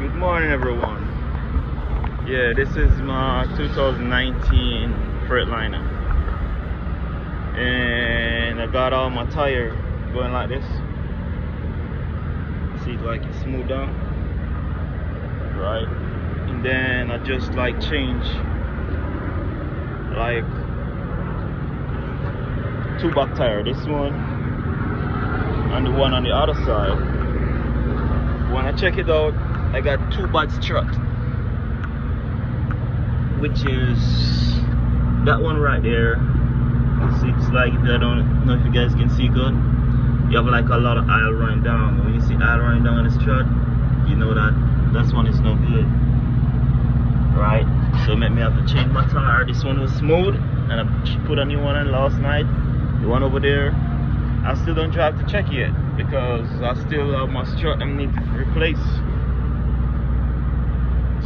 Good morning, everyone. Yeah, this is my 2019 Freightliner, and I got all my tire going like this. See, like it's smooth down, right? And then I just like change like two back tire, this one and the one on the other side. When I check it out, I got two bad strut, which is that one right there. See, it's like, I don't know if you guys can see good. You have like a lot of aisle running down. When you see aisle running down on the strut, you know that this one is no good, right? So it made me have to change my tire. This one was smooth, and I put a new one in last night. The one over there, I still don't drive to check yet because I still have my strut I need to replace.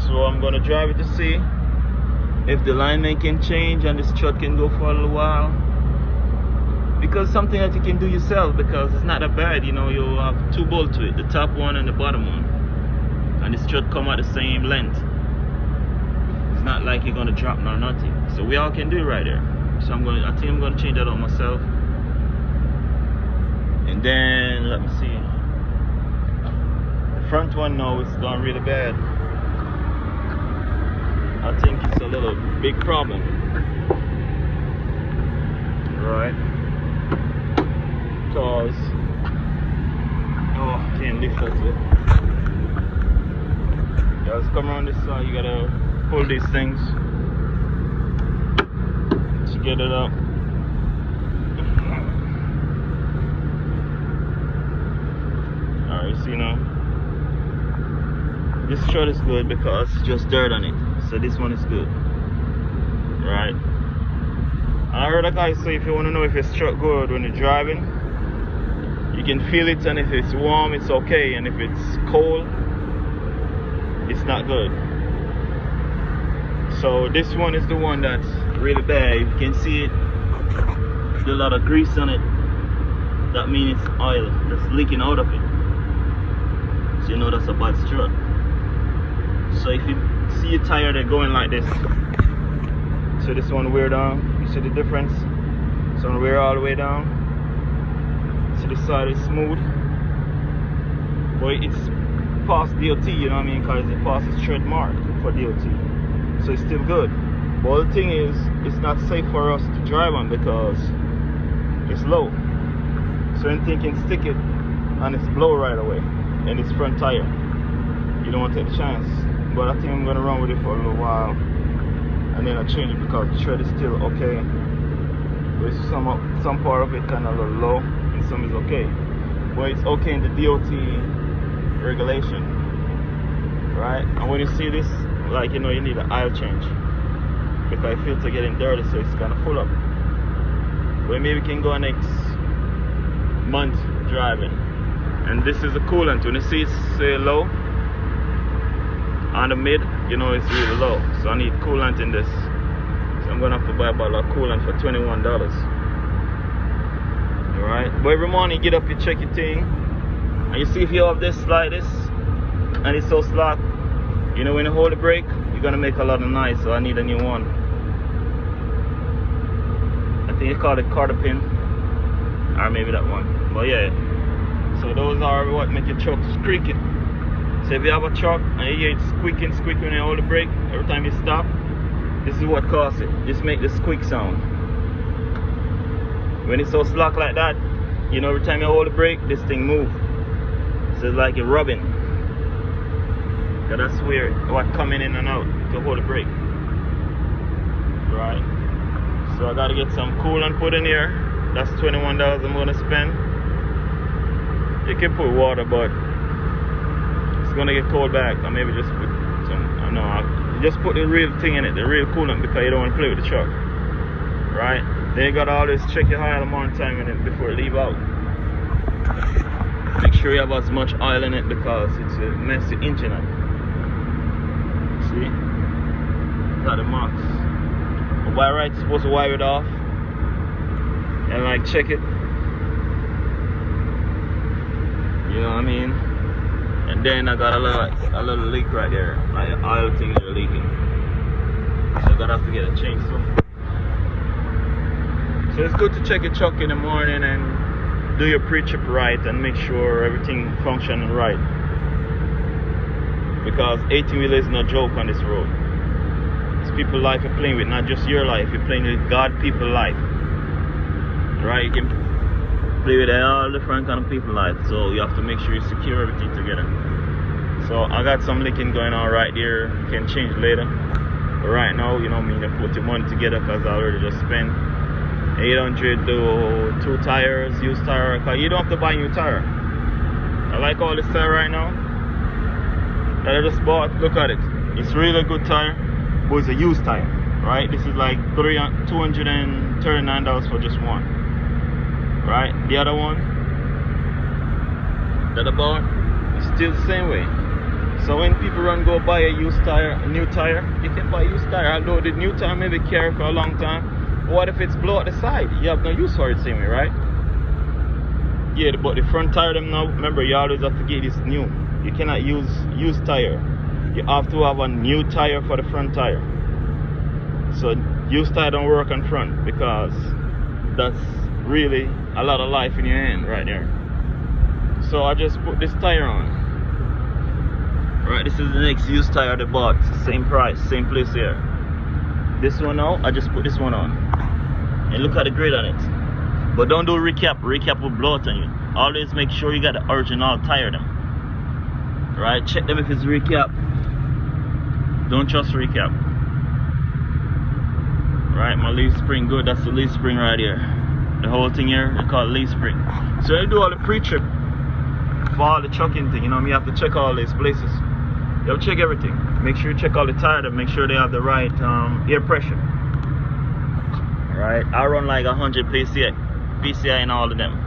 So I'm gonna drive it to see if the alignment can change and the strut can go for a little while. Because something that you can do yourself, because it's not that bad, you know. You'll have two bolts to it, the top one and the bottom one, and the strut come at the same length. It's not like you're gonna drop nor nothing. So we all can do it right there. So I think I'm gonna change that out myself. And then let me see. The front one now is gone really bad. I think it's a little big problem. Right? Because I can't lift that yet. You guys come around this side, you gotta pull these things to get it up. Alright, you see now? This strut is good because it's just dirt on it. So this one is good. Right? And I heard a guy say if you want to know if your strut good when you're driving, you can feel it, and if it's warm it's okay, and if it's cold it's not good. So this one is the one that's really bad. You can see it, there's a lot of grease on it. That means it's oil that's leaking out of it. So you know that's a bad strut. So if you see your tire, they're going like this. So this one wear down, you see the difference? This one wear all the way down. So this side is smooth, but it's past DOT, you know what I mean? Because it passes tread mark for DOT. So it's still good. But the thing is, it's not safe for us to drive on because it's low. So anything can stick it and it's blow right away. And it's front tire. You don't want to take the chance. But I think I'm gonna run with it for a little while, and then I change it because the tread is still okay. But some part of it kind of a little low, and some is okay. But it's okay in the DOT regulation, right? And when you see this, like, you know, you need an oil change because the filter getting dirty, so it's kind of full up. But maybe we can go next month driving. And this is a coolant. When you see it's low on the mid, you know it's really low. So I need coolant in this. So I'm gonna have to buy a bottle of coolant for $21. Alright? But every morning you get up, you check your thing, and you see if you have this like this and it's so slack, you know, when you hold the brake, you're gonna make a lot of noise. So I need a new one. I think you call it quarter pin, or maybe that one. But yeah. So those are what make your truck squeaking. So if you have a truck and you hear it squeaking when you hold the brake, every time you stop, this is what causes it. Just make the squeak sound. When it's so slack like that, you know, every time you hold the brake, this thing moves. So it's like a rubbing. So that's where what coming in and out to hold the brake. Right? So I gotta get some coolant put in here. That's $21 I'm gonna spend. You can put water, but it's gonna get cold back. Or maybe just put some, I don't know, just put the real thing in it, the real coolant, because you don't want to play with the truck. Right? Then you gotta always check your oil one time in it before it leave out. Make sure you have as much oil in it because it's a messy engine up. See? Got the marks. But by right, you're supposed to wire it off and like check it. You know what I mean? And then I got a little leak right there, like the oil things are leaking. So I'm gonna have to get it changed soon. So it's good to check your truck in the morning and do your pre-trip right and make sure everything functioning right. Because 18-wheeler is no joke on this road. It's people's life you're playing with, not just your life. You're playing with God, people's life. Right? You can play with all different kind of people's life. So you have to make sure you secure everything together. So I got some leaking going on right there. You can change later. But right now, you know what I mean, I put the money together because I already just spent 800 to 2 tires, used tire. Cause you don't have to buy new tire. I like all this tire right now that I just bought. Look at it. It's really a good tire, but it's a used tire, right? This is like $239 for just one, right? The other one that I bought is still the same way. So when people go buy a used tire, a new tire, you can buy a used tire. Although the new tire maybe carry for a long time. What if it's blow at the side? You have no use for it same way, right? Yeah, but the front tire them now, remember you always have to get this new. You cannot use used tire. You have to have a new tire for the front tire. So used tire don't work on front because that's really a lot of life in your hand right there. So I just put this tire on. Right, this is the next used tire I bought. Same price, same place here. This one now, I just put this one on. And look at the grid on it. But don't do recap. Recap will blow it on you. Always make sure you got the original tire them. Right, check them if it's recap. Don't trust recap. Right, my leaf spring good. That's the leaf spring right here. The whole thing here, they call it leaf spring. So you do all the pre-trip for all the trucking thing. You know, you have to check all these places. You have to check everything. Make sure you check all the tires and make sure they have the right air pressure. Right, I run like 100 PCI in all of them.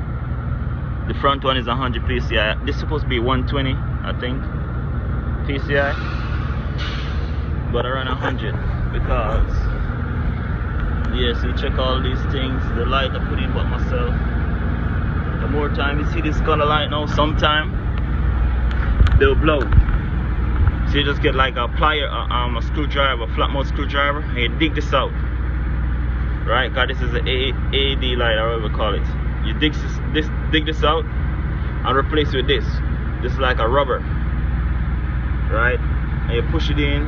The front one is 100 PCI. This is supposed to be 120, I think, PCI. But I run 100 because, yes, you check all these things. The light I put in by myself. The more time you see this color light now, sometime they'll blow. So you just get like a plier, a screwdriver, a flat mouth screwdriver, and you dig this out. Right, cause this is an AD light, or whatever we call it. You dig this out and replace it with this. This is like a rubber, right? And you push it in,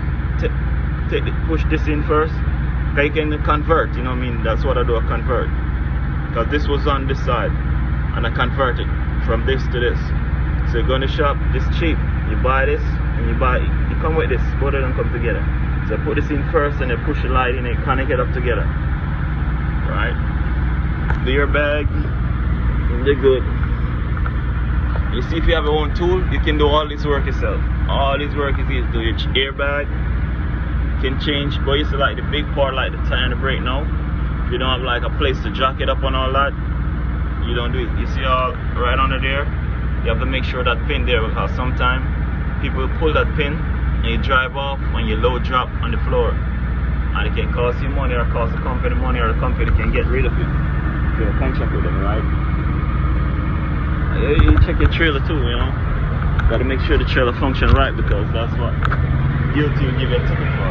push this in first. Cause you can convert, you know what I mean? That's what I do, I convert. Cause this was on this side, and I convert it from this to this. So you go in the shop, it's cheap. You buy this, and you come with this. Both of them come together. So I put this in first, and then push the light in, and connect it up together. Right, do your bag, they're good. You see, if you have your own tool, you can do all this work yourself. All this work is easy. Do your airbag, can change, but you see like the big part, like the tire and the brake now. If you don't have like a place to jack it up and all that, you don't do it. You see all right under there, you have to make sure that pin there, because sometimes people pull that pin and you drive off when you low drop on the floor. And it can cost you money, or cost the company money, or the company can get rid of it if you have a contract with them, right? You check your trailer too, you know. Gotta make sure the trailer function right, because that's what DOT will give you a ticket for.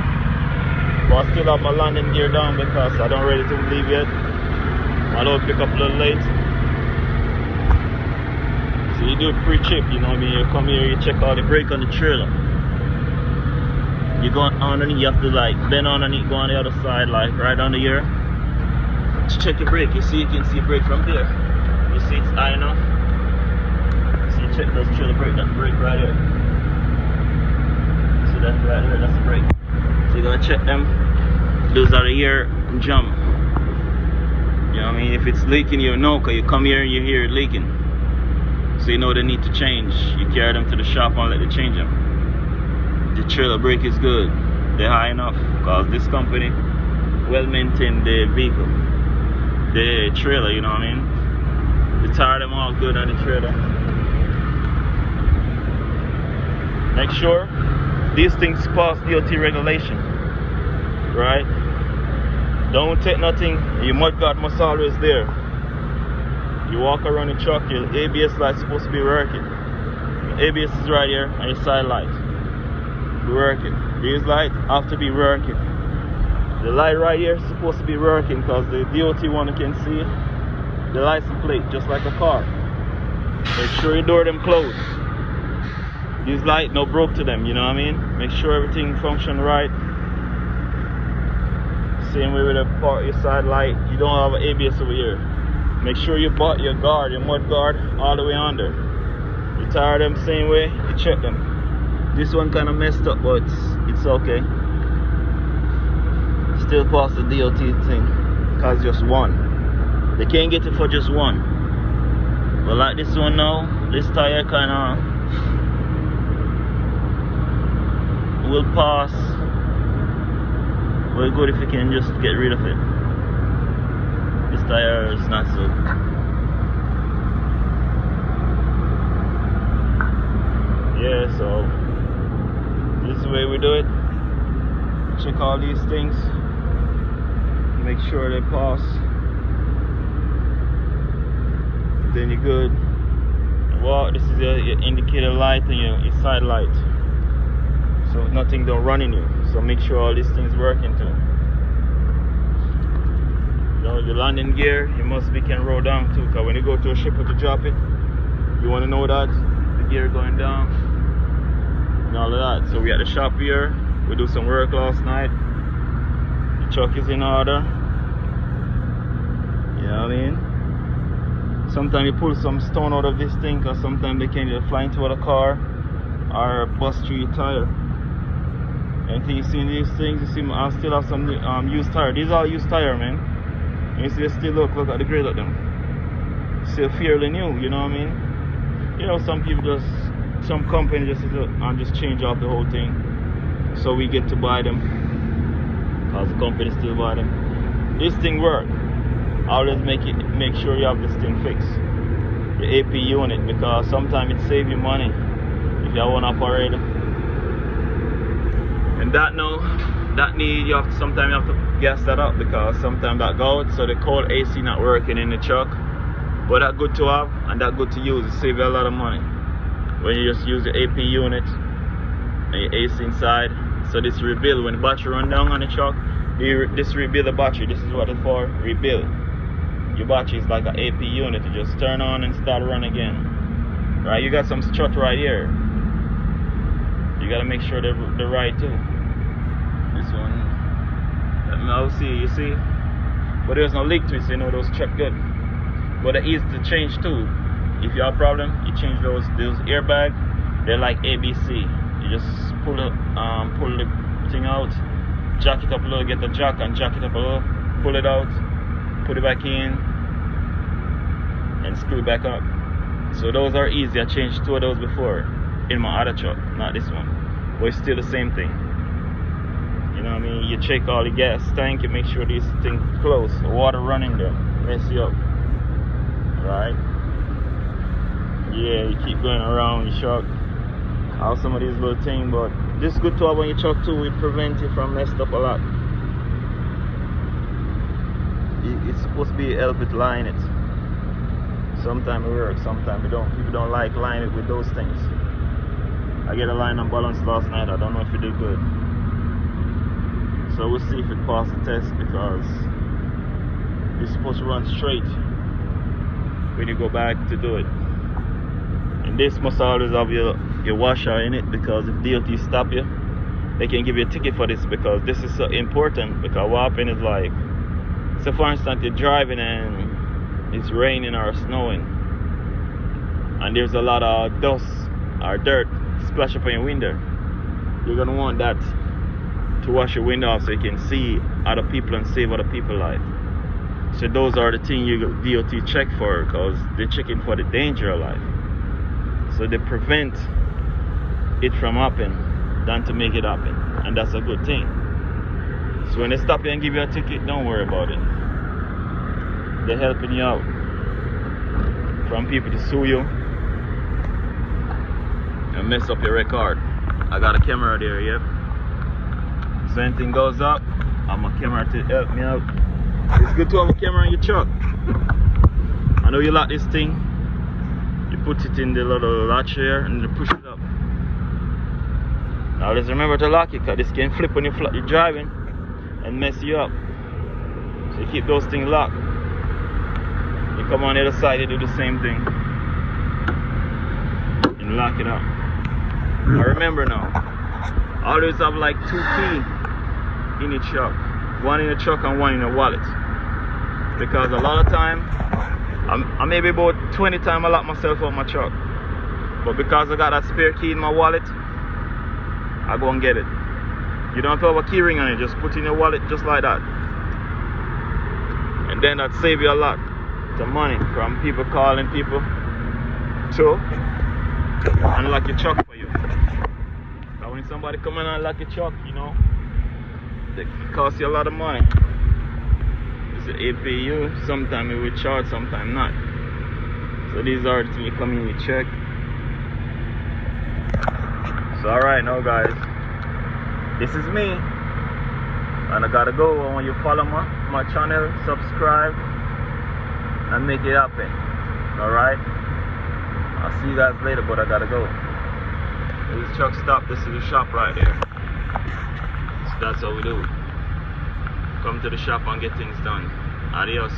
But I still have my landing gear down because I don't ready to leave yet. My load pick up a little late. So you do a pre-trip, you know what I mean? You come here, you check all the brake on the trailer. You go underneath, you have to like bend underneath, go on the other side, like right under here. Just check your brake. You see, you can see brake from there. You see it's high enough. So you check those trailer brake, that's brake right here. See that right here, that's the brake. So you're gonna check them. Those are the ear jump. You know what I mean? If it's leaking, you know, cause you come here and you hear it leaking. So you know they need to change. You carry them to the shop and let them change them. The trailer brake is good, they're high enough, because this company well maintain the vehicle, the trailer, you know what I mean? The tire them all good on the trailer. Make sure these things pass DOT regulation, right? Don't take nothing, your mudguard must always there. You walk around the truck, your ABS light supposed to be working. ABS is right here and your side light. Working. These lights have to be working. The light right here is supposed to be working because the DOT one can see the license plate just like a car. Make sure your door them closed. These lights no broke to them, you know what I mean? Make sure everything function right. Same way with your side light. You don't have an ABS over here. Make sure you bought your guard, your mud guard, all the way under. You tire them same way, you check them. This one kind of messed up, but it's okay. Still pass the DOT thing, cause just one. They can't get it for just one. But like this one now, this tire kind of will pass. Well, good if you can just get rid of it. This tire is not so. Yeah, so this is the way we do it. Check all these things. Make sure they pass. Then you're good. Well, this is your indicator light and your side light. So nothing don't run in you. So make sure all these things working too. You know, your landing gear, you must be can roll down too. Cause when you go to a shipper to drop it, you want to know that the gear going down and all of that. So we at the shop here. We do some work last night. The truck is in order. You know what I mean? Sometimes you pull some stone out of this thing because sometimes they can either fly into the car or bust through your tire. Anything you see in these things, you see I still have some used tire. These are used tire, man. And you see they still look at the grade of them. Still fairly new, you know what I mean? You know, some people just, some company just change off the whole thing. So we get to buy them because the company still buy them. This thing work. Always make sure you have this thing fixed, the AP unit, because sometimes it save you money if you have one operator. And that need you have to, sometimes you have to gas that up because sometimes that go out, so the cold AC not working in the truck. But that good to have and that good to use. It save you a lot of money when you just use the AP unit and your AC inside. So this rebuild when the battery run down on the truck. This rebuild the battery. This is what it's for, rebuild. Your battery is like an AP unit. You just turn on and start run again. Right? You got some strut right here. You gotta make sure they're right too. This one, I'll see. You see, but there's no leak to it, so you know those check good. But they're easy to change too. If you have a problem, you change those airbag. They're like ABC. You just pull the thing out, jack it up a little, get the jack and jack it up a little, pull it out, put it back in, and screw it back up. So those are easy. I changed 2 of those before in my other truck, not this one. But it's still the same thing. You know what I mean? You check all the gas tank, you make sure these things close, water running there, mess you up. Right? Yeah, you keep going around your truck. Have some of these little things, but this is good to have on your truck too. It prevents you from messed up a lot. It's supposed to be help it line it. Sometimes it works, sometimes it don't. People don't like line it with those things. I get a line unbalanced last night. I don't know if it did good. So we'll see if it passed the test because it's supposed to run straight when you go back to do it. And this must always have your washer in it because if DOT stop you, they can give you a ticket for this because this is so important. Because what happens is like, so for instance, you're driving and it's raining or snowing and there's a lot of dust or dirt splash up on your window. You're gonna want that to wash your window off so you can see other people and save other people's life. So those are the things you DOT check for because they're checking for the danger of life. So they prevent it from happening than to make it happen, and that's a good thing. So when they stop you and give you a ticket, don't worry about it. They're helping you out from people to sue you and mess up your record. I got a camera there, yep. So anything goes up, I'm a camera to help me out. It's good to have a camera in your truck. I know you like this thing. You put it in the little latch here and then push it up. Now just remember to lock it, because this can flip when you're driving and mess you up. So you keep those things locked. You come on the other side, you do the same thing and lock it up. Now remember now, always have like 2 keys in the truck, one in the truck and one in the wallet, because a lot of time I maybe about 20 times I lock myself out my truck, but because I got that spare key in my wallet, I go and get it. You don't have to have a key ring on it, just put it in your wallet just like that, and then that save you a lot of money from people calling people to unlock your truck for you. But when somebody come in and unlock your truck, you know, it costs you a lot of money. It's an APU, sometimes it will charge, sometimes not. So these are the things you come in, you check. So alright now guys, this is me, and I gotta go. I want you to follow my channel, subscribe, and make it happen. Alright, I'll see you guys later, but I gotta go. This truck stop, this is the shop right there. So that's how we do. Come to the shop and get things done. Adios.